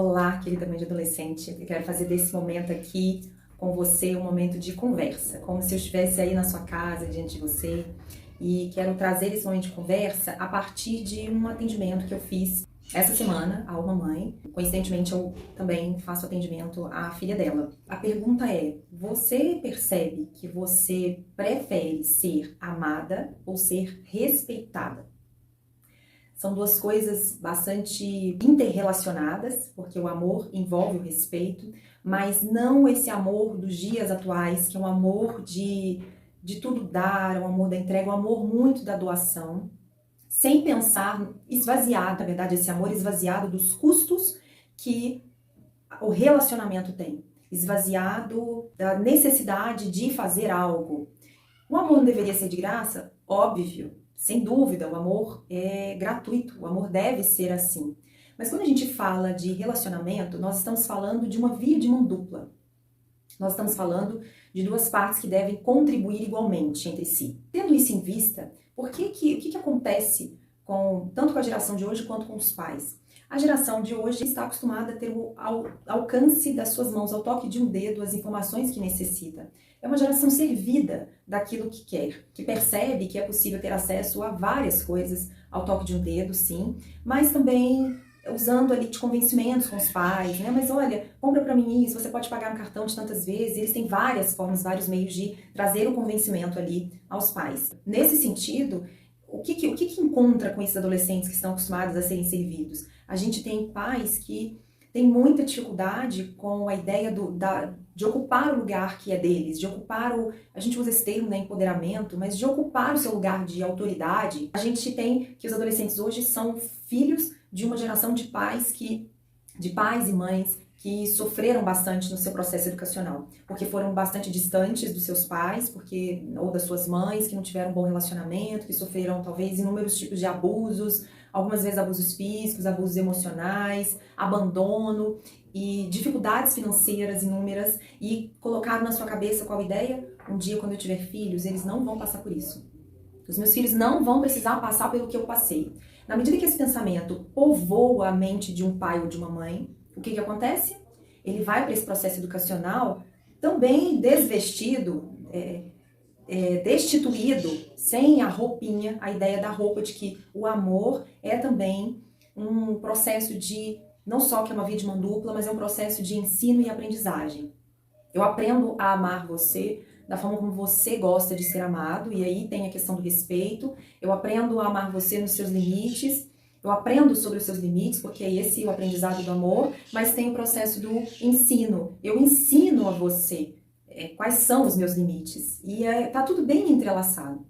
Olá, querida mãe de adolescente. Eu quero fazer desse momento aqui com você um momento de conversa, como se eu estivesse aí na sua casa, diante de você, e quero trazer esse momento de conversa a partir de um atendimento que eu fiz essa semana a uma mãe. Coincidentemente, eu também faço atendimento à filha dela. A pergunta é: você percebe que você prefere ser amada ou ser respeitada? São duas coisas bastante interrelacionadas, porque o amor envolve o respeito, mas não esse amor dos dias atuais, que é um amor de tudo dar, é um amor da entrega, um amor muito da doação, sem pensar, esvaziado, na verdade, esse amor esvaziado dos custos que o relacionamento tem, esvaziado da necessidade de fazer algo. O amor não deveria ser de graça? Óbvio, sem dúvida, o amor é gratuito, o amor deve ser assim. Mas quando a gente fala de relacionamento, nós estamos falando de uma via de mão dupla. Nós estamos falando de duas partes que devem contribuir igualmente entre si. Tendo isso em vista, o que acontece tanto com a geração de hoje quanto com os pais? A geração de hoje está acostumada a ter ao alcance das suas mãos, ao toque de um dedo, as informações que necessita. É uma geração servida daquilo que quer, que percebe que é possível ter acesso a várias coisas ao toque de um dedo, sim, mas também usando ali de convencimentos com os pais, né? Mas olha, compra pra mim isso, você pode pagar no cartão de tantas vezes. Eles têm várias formas, vários meios de trazer o convencimento ali aos pais. Nesse sentido, o que encontra com esses adolescentes que estão acostumados a serem servidos? A gente tem pais que têm muita dificuldade com a ideia de ocupar o lugar que é deles, de ocupar a gente usa esse termo, né, empoderamento, mas de ocupar o seu lugar de autoridade. A gente tem que os adolescentes hoje são filhos de uma geração de pais e mães que sofreram bastante no seu processo educacional, porque foram bastante distantes dos seus pais, ou das suas mães, que não tiveram um bom relacionamento, que sofreram talvez inúmeros tipos de abusos, algumas vezes abusos físicos, abusos emocionais, abandono e dificuldades financeiras inúmeras, e colocaram na sua cabeça qual ideia? Um dia, quando eu tiver filhos, eles não vão passar por isso. Os meus filhos não vão precisar passar pelo que eu passei. Na medida que esse pensamento povoa a mente de um pai ou de uma mãe, o que acontece? Ele vai para esse processo educacional também desvestido, destituído, sem a roupinha, a ideia da roupa de que o amor é também um processo de, não só que é uma via de mão dupla, mas é um processo de ensino e aprendizagem. Eu aprendo a amar você da forma como você gosta de ser amado, e aí tem a questão do respeito. Eu aprendo a amar você nos seus limites, eu aprendo sobre os seus limites, porque é esse o aprendizado do amor, mas tem o processo do ensino. Eu ensino a você quais são os meus limites, e tá tudo bem entrelaçado.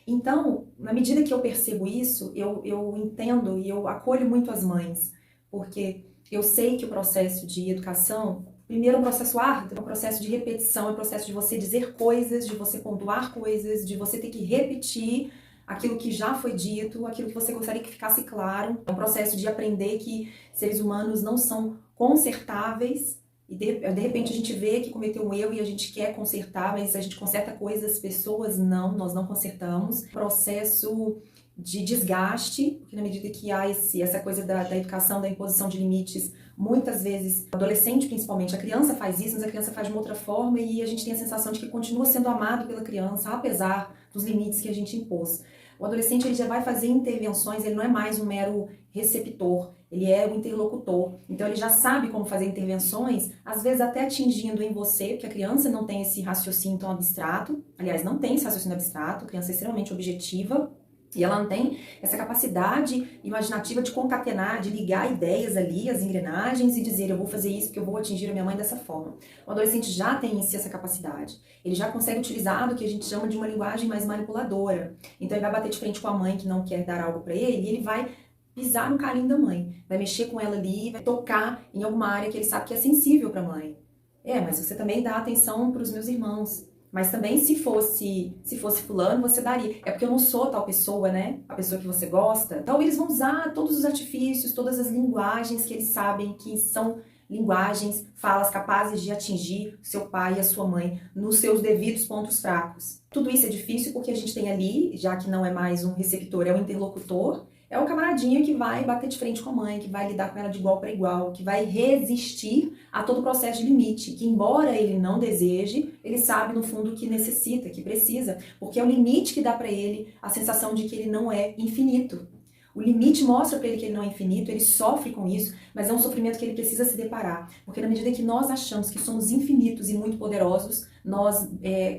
Então, na medida que eu percebo isso, eu entendo e eu acolho muito as mães, porque eu sei que o processo de educação, primeiro, é um processo árduo, é um processo de repetição, é um processo de você dizer coisas, de você pontuar coisas, de você ter que repetir aquilo que já foi dito, aquilo que você gostaria que ficasse claro. É um processo de aprender que seres humanos não são consertáveis, e de repente a gente vê que cometeu um erro e a gente quer consertar, mas a gente conserta coisas, pessoas não, nós não consertamos. Processo de desgaste, porque na medida que há essa coisa da educação, da imposição de limites, muitas vezes, o adolescente principalmente, a criança faz isso, mas a criança faz de uma outra forma, e a gente tem a sensação de que continua sendo amado pela criança, apesar dos limites que a gente impôs. O adolescente, ele já vai fazer intervenções, ele não é mais um mero receptor, ele é o interlocutor. Então ele já sabe como fazer intervenções, às vezes até atingindo em você, porque a criança não tem esse raciocínio tão abstrato, aliás, não tem esse raciocínio abstrato, a criança é extremamente objetiva, e ela não tem essa capacidade imaginativa de concatenar, de ligar ideias ali, as engrenagens, e dizer, eu vou fazer isso porque eu vou atingir a minha mãe dessa forma. O adolescente já tem em si essa capacidade. Ele já consegue utilizar do que a gente chama de uma linguagem mais manipuladora. Então ele vai bater de frente com a mãe que não quer dar algo para ele, e ele vai pisar no carinho da mãe, vai mexer com ela ali, vai tocar em alguma área que ele sabe que é sensível para a mãe. Mas você também dá atenção para os meus irmãos. Mas também se fosse fulano, você daria. É porque eu não sou tal pessoa, né? A pessoa que você gosta. Então eles vão usar todos os artifícios, todas as linguagens que eles sabem que são linguagens, falas capazes de atingir seu pai e a sua mãe nos seus devidos pontos fracos. Tudo isso é difícil porque a gente tem ali, já que não é mais um receptor, é um interlocutor, É o camaradinha que vai bater de frente com a mãe, que vai lidar com ela de igual para igual, que vai resistir a todo o processo de limite, que embora ele não deseje, ele sabe no fundo que necessita, que precisa, porque é o limite que dá para ele a sensação de que ele não é infinito. O limite mostra para ele que ele não é infinito, ele sofre com isso, mas é um sofrimento que ele precisa se deparar. Porque na medida que nós achamos que somos infinitos e muito poderosos, nós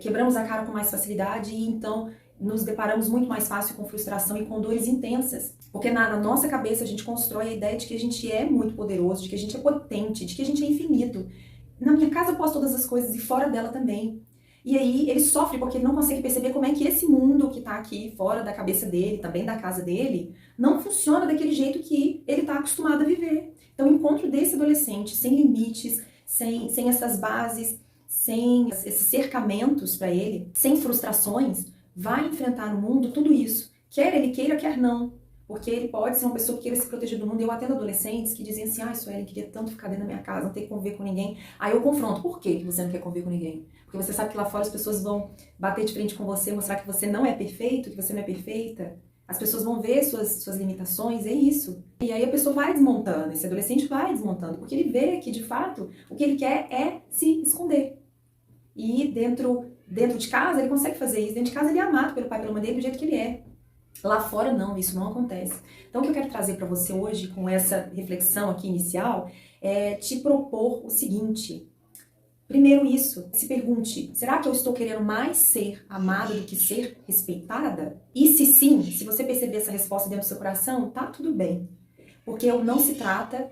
quebramos a cara com mais facilidade e então nos deparamos muito mais fácil com frustração e com dores intensas. Porque na nossa cabeça a gente constrói a ideia de que a gente é muito poderoso, de que a gente é potente, de que a gente é infinito. Na minha casa eu posso todas as coisas e fora dela também. E aí ele sofre porque ele não consegue perceber como é que esse mundo que tá aqui fora da cabeça dele, também da casa dele, não funciona daquele jeito que ele tá acostumado a viver. Então o encontro desse adolescente sem limites, sem essas bases, sem esses cercamentos para ele, sem frustrações, vai enfrentar no mundo tudo isso. Quer ele queira, quer não. Porque ele pode ser uma pessoa que queira se proteger do mundo. Eu atendo adolescentes que dizem assim, Suelen, queria tanto ficar dentro da minha casa, não ter que conviver com ninguém. Aí eu confronto, por que você não quer conviver com ninguém? Porque você sabe que lá fora as pessoas vão bater de frente com você, mostrar que você não é perfeito, que você não é perfeita. As pessoas vão ver suas limitações, é isso. E aí a pessoa vai desmontando, esse adolescente vai desmontando, porque ele vê que, de fato, o que ele quer é se esconder. E dentro de casa ele consegue fazer isso, dentro de casa ele é amado pelo pai e pela mãe dele do jeito que ele é. Lá fora não, isso não acontece. Então o que eu quero trazer para você hoje, com essa reflexão aqui inicial, é te propor o seguinte. Primeiro isso, se pergunte, será que eu estou querendo mais ser amada do que ser respeitada? E se sim, se você perceber essa resposta dentro do seu coração, tá tudo bem. Porque não se trata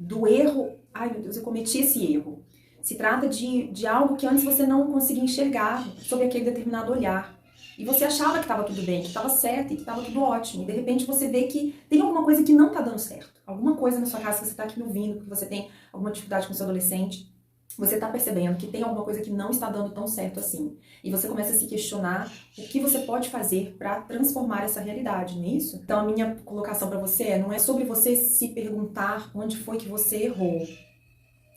do erro, ai meu Deus, eu cometi esse erro. Se trata de algo que antes você não conseguia enxergar sob aquele determinado olhar. E você achava que estava tudo bem, que estava certo e que estava tudo ótimo. E de repente você vê que tem alguma coisa que não está dando certo. Alguma coisa na sua casa que você está aqui me ouvindo, que você tem alguma dificuldade com o seu adolescente. Você está percebendo que tem alguma coisa que não está dando tão certo assim. E você começa a se questionar o que você pode fazer para transformar essa realidade, não é isso? Então a minha colocação para você não é sobre você se perguntar onde foi que você errou.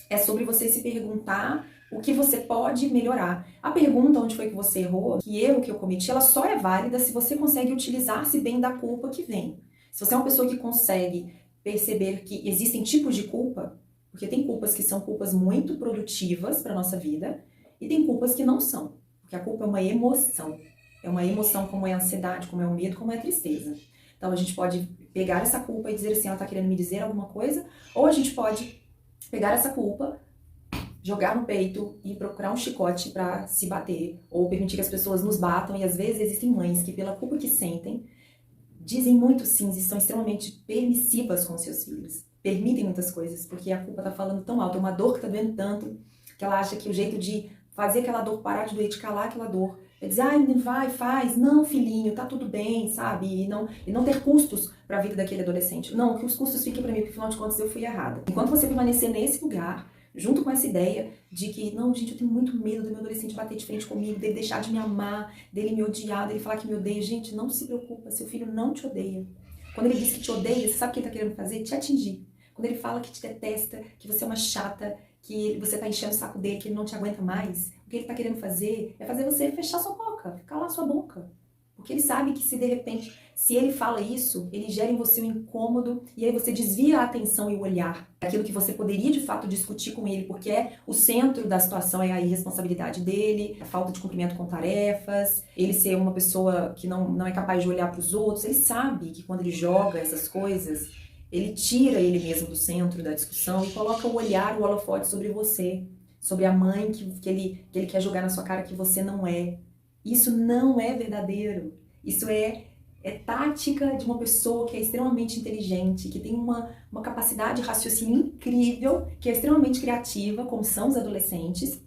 É sobre você se perguntar o que você pode melhorar. A pergunta onde foi que você errou, que erro que eu cometi, ela só é válida se você consegue utilizar-se bem da culpa que vem. Se você é uma pessoa que consegue perceber que existem tipos de culpa, porque tem culpas que são culpas muito produtivas para a nossa vida e tem culpas que não são. Porque a culpa é uma emoção. É uma emoção como é a ansiedade, como é o medo, como é a tristeza. Então a gente pode pegar essa culpa e dizer assim, ela está querendo me dizer alguma coisa, ou a gente pode pegar essa culpa, jogar no peito e procurar um chicote para se bater, ou permitir que as pessoas nos batam, e às vezes existem mães que pela culpa que sentem, dizem muito sim e são extremamente permissivas com seus filhos. Permitem muitas coisas, porque a culpa tá falando tão alto, é uma dor que tá doendo tanto, que ela acha que o jeito de fazer aquela dor parar de doer, de calar aquela dor, é dizer, ai, vai, faz, não, filhinho, tá tudo bem, sabe? E não ter custos para a vida daquele adolescente. Não, que os custos fiquem para mim, porque afinal de contas eu fui errada. Enquanto você permanecer nesse lugar, junto com essa ideia de que, não, gente, eu tenho muito medo do meu adolescente bater de frente comigo, dele deixar de me amar, dele me odiar, dele falar que me odeia. Gente, não se preocupa, seu filho não te odeia. Quando ele diz que te odeia, você sabe o que ele tá querendo fazer? Te atingir. Quando ele fala que te detesta, que você é uma chata, que você tá enchendo o saco dele, que ele não te aguenta mais, o que ele tá querendo fazer é fazer você fechar sua boca, calar sua boca. Porque ele sabe que se de repente, se ele fala isso, ele gera em você um incômodo e aí você desvia a atenção e o olhar daquilo que você poderia de fato discutir com ele, porque o centro da situação é a irresponsabilidade dele, a falta de cumprimento com tarefas, ele ser uma pessoa que não é capaz de olhar para os outros. Ele sabe que quando ele joga essas coisas, ele tira ele mesmo do centro da discussão e coloca o olhar, o holofote sobre você, sobre a mãe que ele quer jogar na sua cara que você não é. Isso não é verdadeiro. Isso é tática de uma pessoa que é extremamente inteligente, que tem uma capacidade de raciocínio incrível, que é extremamente criativa, como são os adolescentes,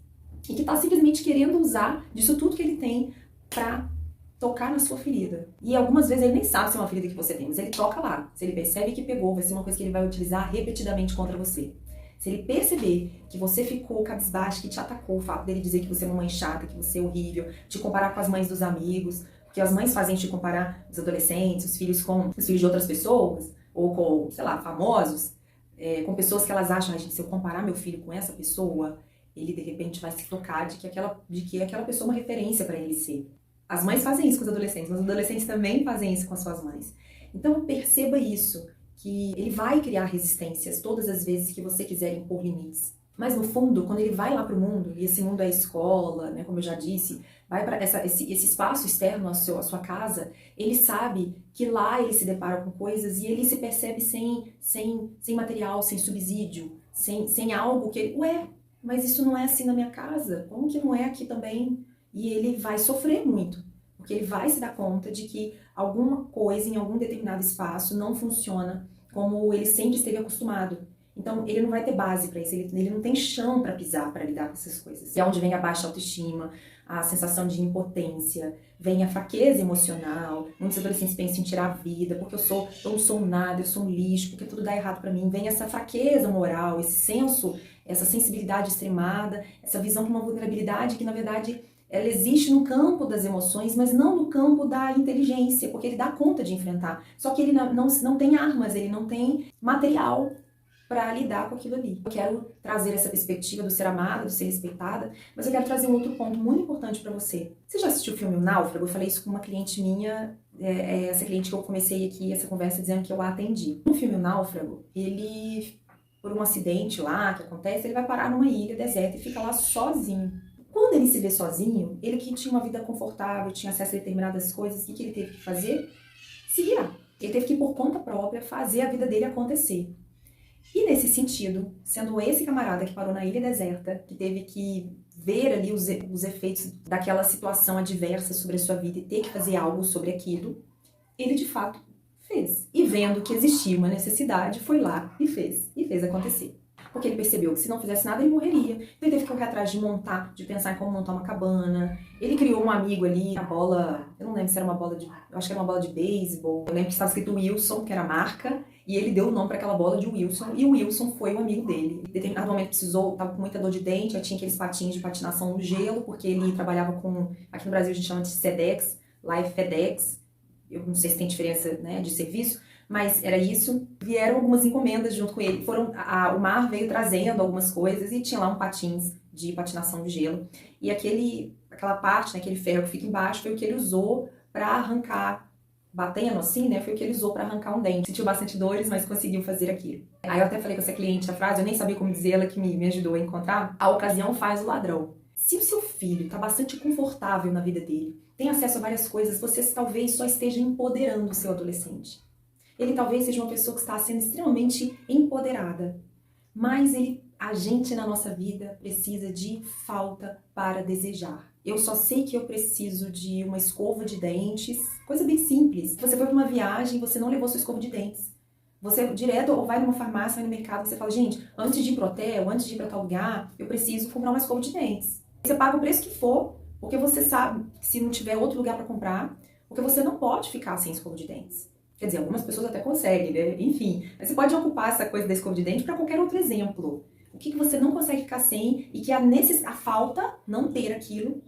e que está simplesmente querendo usar disso tudo que ele tem para tocar na sua ferida. E algumas vezes ele nem sabe se é uma ferida que você tem, mas ele toca lá. Se ele percebe que pegou, vai ser uma coisa que ele vai utilizar repetidamente contra você. Se ele perceber que você ficou cabisbaixo, que te atacou, o fato dele dizer que você é uma mãe chata, que você é horrível, te comparar com as mães dos amigos, porque as mães fazem te comparar os adolescentes, os filhos com os filhos de outras pessoas, ou com, sei lá, famosos, com pessoas que elas acham, gente, se eu comparar meu filho com essa pessoa, ele de repente vai se tocar de que aquela pessoa é uma referência para ele ser. As mães fazem isso com os adolescentes, mas os adolescentes também fazem isso com as suas mães. Então perceba isso, que ele vai criar resistências todas as vezes que você quiser impor limites. Mas no fundo, quando ele vai lá para o mundo, e esse mundo é a escola, né, como eu já disse, vai para esse espaço externo à sua casa, ele sabe que lá ele se depara com coisas e ele se percebe sem material, sem subsídio, sem algo que ele, ué, mas isso não é assim na minha casa, como que não é aqui também? E ele vai sofrer muito, porque ele vai se dar conta de que alguma coisa em algum determinado espaço não funciona como ele sempre esteve acostumado. Então, ele não vai ter base para isso, ele não tem chão para pisar, para lidar com essas coisas. E é onde vem a baixa autoestima, a sensação de impotência, vem a fraqueza emocional. Muitos adolescentes pensam em tirar a vida, porque eu não sou nada, eu sou um lixo, porque tudo dá errado para mim. Vem essa fraqueza moral, esse senso, essa sensibilidade extremada, essa visão de uma vulnerabilidade que, na verdade, ela existe no campo das emoções, mas não no campo da inteligência, porque ele dá conta de enfrentar. Só que ele não tem armas, ele não tem material para lidar com aquilo ali. Eu quero trazer essa perspectiva do ser amada, do ser respeitada, mas eu quero trazer um outro ponto muito importante para você. Você já assistiu o filme O Náufrago? Eu falei isso com uma cliente minha, essa cliente que eu comecei aqui essa conversa dizendo que eu a atendi. No filme O Náufrago, ele, por um acidente lá que acontece, ele vai parar numa ilha deserta e fica lá sozinho. Quando ele se vê sozinho, ele que tinha uma vida confortável, tinha acesso a determinadas coisas, o que ele teve que fazer? Se virar. Ele teve que, por conta própria, fazer a vida dele acontecer. E nesse sentido, sendo esse camarada que parou na ilha deserta, que teve que ver ali os efeitos daquela situação adversa sobre a sua vida e ter que fazer algo sobre aquilo, ele de fato fez. E vendo que existia uma necessidade, foi lá e fez acontecer. Porque ele percebeu que se não fizesse nada, ele morreria. Então ele teve que correr atrás de pensar em como montar uma cabana. Ele criou um amigo ali, a bola, eu não lembro se era uma bola eu acho que era uma bola de beisebol. Eu lembro que estava escrito Wilson, que era a marca, e ele deu o nome para aquela bola de Wilson, e o Wilson foi um amigo dele. Em determinado momento estava com muita dor de dente, aí tinha aqueles patins de patinação no gelo, porque ele trabalhava aqui no Brasil a gente chama de SEDEX, lá é FedEx, eu não sei se tem diferença, né, de serviço, mas era isso. Vieram algumas encomendas junto com ele. O mar veio trazendo algumas coisas e tinha lá um patins de patinação de gelo. E aquela parte, né, aquele ferro que fica embaixo, foi o que ele usou para arrancar, batendo assim, né, foi o que ele usou para arrancar um dente. Sentiu bastante dores, mas conseguiu fazer aquilo. Aí eu até falei com essa cliente a frase, eu nem sabia como dizer, ela que me ajudou a encontrar. A ocasião faz o ladrão. Se o seu filho está bastante confortável na vida dele, tem acesso a várias coisas, você talvez só esteja empoderando o seu adolescente. Ele talvez seja uma pessoa que está sendo extremamente empoderada, mas a gente na nossa vida precisa de falta para desejar. Eu só sei que eu preciso de uma escova de dentes, coisa bem simples. Você foi para uma viagem, você não levou sua escova de dentes. Você direto ou vai numa farmácia, vai no mercado, você fala, gente, antes de ir pro hotel, antes de ir para tal lugar, eu preciso comprar uma escova de dentes. Você paga o preço que for, porque você sabe que se não tiver outro lugar para comprar, porque você não pode ficar sem escova de dentes. Quer dizer, algumas pessoas até conseguem, né? Enfim, mas você pode ocupar essa coisa da escova de dente para qualquer outro exemplo. O que você não consegue ficar sem e que a falta, não ter aquilo,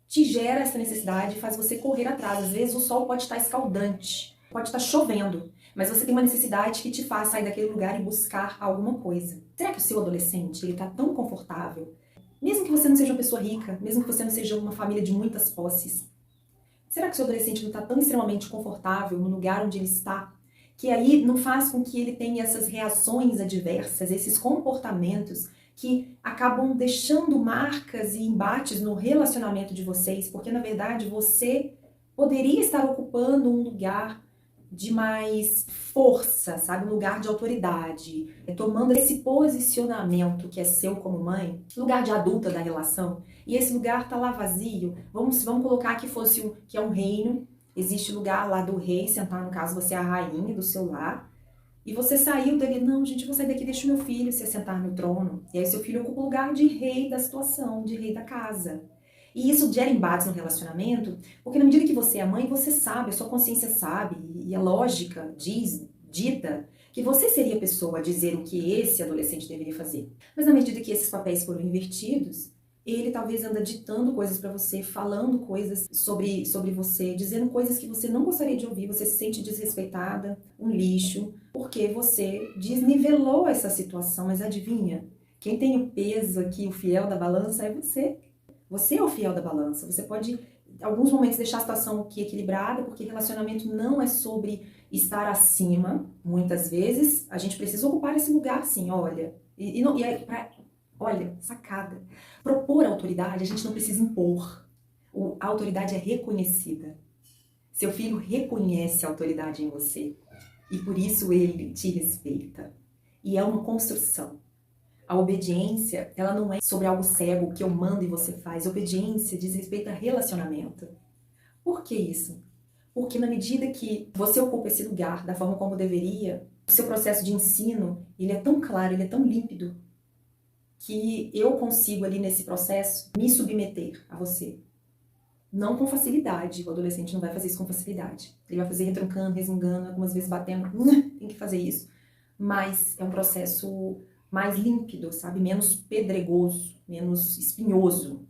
te gera essa necessidade e faz você correr atrás. Às vezes o sol pode estar escaldante, pode estar chovendo, mas você tem uma necessidade que te faz sair daquele lugar e buscar alguma coisa. Será que o seu adolescente está tão confortável? Mesmo que você não seja uma pessoa rica, mesmo que você não seja uma família de muitas posses, será que o seu adolescente não está tão extremamente confortável no lugar onde ele está, que aí não faz com que ele tenha essas reações adversas, esses comportamentos que acabam deixando marcas e embates no relacionamento de vocês, porque na verdade você poderia estar ocupando um lugar de mais força, sabe? Um lugar de autoridade, tomando esse posicionamento que é seu como mãe, lugar de adulta da relação, e esse lugar tá lá vazio. Vamos colocar que é um reino, existe lugar lá do rei sentar, no caso você é a rainha do seu lar, e você saiu dali, não, gente, eu vou sair daqui, deixa o meu filho se assentar no trono, e aí seu filho ocupa o lugar de rei da situação, de rei da casa. E isso gera embates no relacionamento, porque na medida que você é mãe, você sabe, a sua consciência sabe, e a lógica dita que você seria a pessoa a dizer o que esse adolescente deveria fazer. Mas na medida que esses papéis foram invertidos, ele talvez anda ditando coisas para você, falando coisas sobre você, dizendo coisas que você não gostaria de ouvir, você se sente desrespeitada, um lixo, porque você desnivelou essa situação. Mas adivinha? Quem tem o peso aqui, o fiel da balança, é você. Você é o fiel da balança. Você pode, em alguns momentos, deixar a situação aqui equilibrada, porque relacionamento não é sobre estar acima, muitas vezes, a gente precisa ocupar esse lugar, sim, olha. Olha, sacada. Propor autoridade, a gente não precisa impor. A autoridade é reconhecida. Seu filho reconhece a autoridade em você e por isso ele te respeita. E é uma construção. A obediência, ela não é sobre algo cego que eu mando e você faz. Obediência diz respeito a relacionamento. Por que isso? Porque na medida que você ocupa esse lugar da forma como deveria, o seu processo de ensino, ele é tão claro, ele é tão límpido, que eu consigo ali nesse processo me submeter a você. Não com facilidade, o adolescente não vai fazer isso com facilidade. Ele vai fazer retrancando, resmungando, algumas vezes batendo, tem que fazer isso. Mas é um processo mais límpido, sabe? Menos pedregoso, menos espinhoso.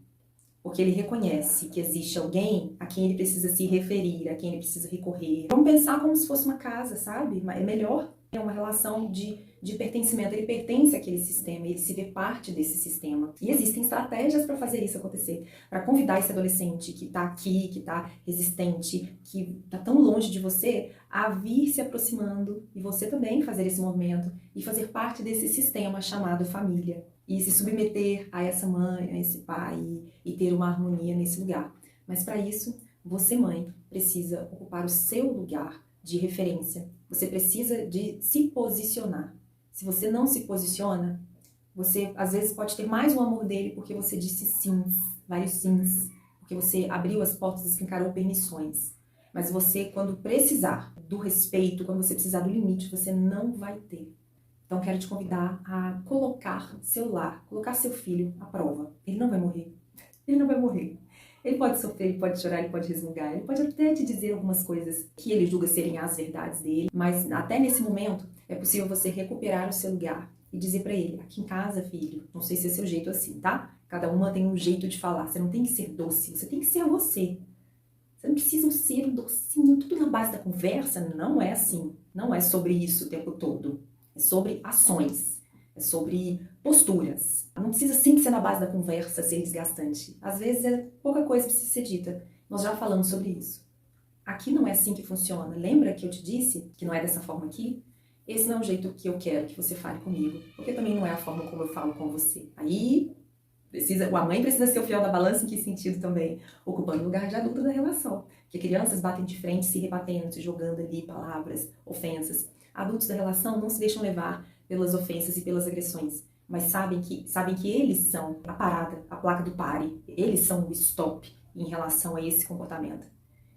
Porque ele reconhece que existe alguém a quem ele precisa se referir, a quem ele precisa recorrer. Vamos pensar como se fosse uma casa, sabe? É melhor. É uma relação de pertencimento. Ele pertence àquele sistema, ele se vê parte desse sistema. E existem estratégias para fazer isso acontecer. Para convidar esse adolescente que está aqui, que está resistente, que está tão longe de você, a vir se aproximando e você também fazer esse movimento e fazer parte desse sistema chamado família. E se submeter a essa mãe, a esse pai e ter uma harmonia nesse lugar. Mas para isso, você, mãe, precisa ocupar o seu lugar de referência. Você precisa de se posicionar. Se você não se posiciona, você às vezes pode ter mais o amor dele porque você disse sims, vários sims, porque você abriu as portas e escancarou permissões. Mas você, quando precisar do respeito, quando você precisar do limite, você não vai ter. Então, quero te convidar a colocar seu lar, colocar seu filho à prova. Ele não vai morrer. Ele não vai morrer. Ele pode sofrer, ele pode chorar, ele pode resmungar, ele pode até te dizer algumas coisas que ele julga serem as verdades dele, mas até nesse momento é possível você recuperar o seu lugar e dizer pra ele, aqui em casa, filho, não sei se é seu jeito assim, tá? Cada uma tem um jeito de falar, você não tem que ser doce, você tem que ser você. Você não precisa ser um docinho, tudo na base da conversa, não é assim. Não é sobre isso o tempo todo. É sobre ações, é sobre posturas. Não precisa sempre ser na base da conversa, ser desgastante. Às vezes pouca coisa precisa ser dita. Nós já falamos sobre isso. Aqui não é assim que funciona. Lembra que eu te disse que não é dessa forma aqui? Esse não é o jeito que eu quero que você fale comigo. Porque também não é a forma como eu falo com você. Aí, a mãe precisa ser o fiel da balança, em que sentido também? Ocupando o lugar de adulto da relação. Que crianças batem de frente, se rebatendo, se jogando ali palavras, ofensas. Adultos da relação não se deixam levar pelas ofensas e pelas agressões, mas sabem que eles são a parada, a placa do pare, eles são o stop em relação a esse comportamento.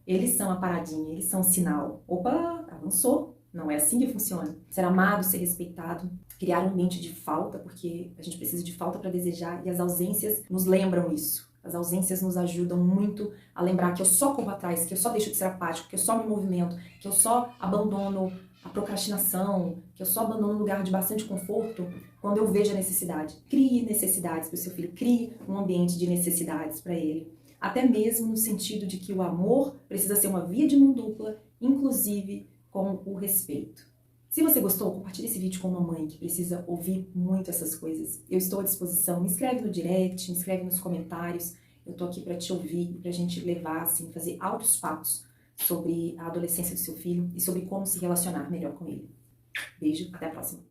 Eles são a paradinha, eles são o sinal. Opa, avançou. Não é assim que funciona. Ser amado, ser respeitado, criar um ambiente de falta, porque a gente precisa de falta para desejar e as ausências nos lembram isso. As ausências nos ajudam muito a lembrar que eu só corro atrás, que eu só deixo de ser apático, que eu só me movimento, que eu só abandono a procrastinação, que eu só abandono um lugar de bastante conforto quando eu vejo a necessidade. Crie necessidades para o seu filho, crie um ambiente de necessidades para ele. Até mesmo no sentido de que o amor precisa ser uma via de mão dupla, inclusive com o respeito. Se você gostou, compartilhe esse vídeo com uma mãe que precisa ouvir muito essas coisas. Eu estou à disposição. Me escreve no direct, me escreve nos comentários. Eu estou aqui para te ouvir, para a gente levar, assim, fazer altos papos sobre a adolescência do seu filho e sobre como se relacionar melhor com ele. Beijo, até a próxima.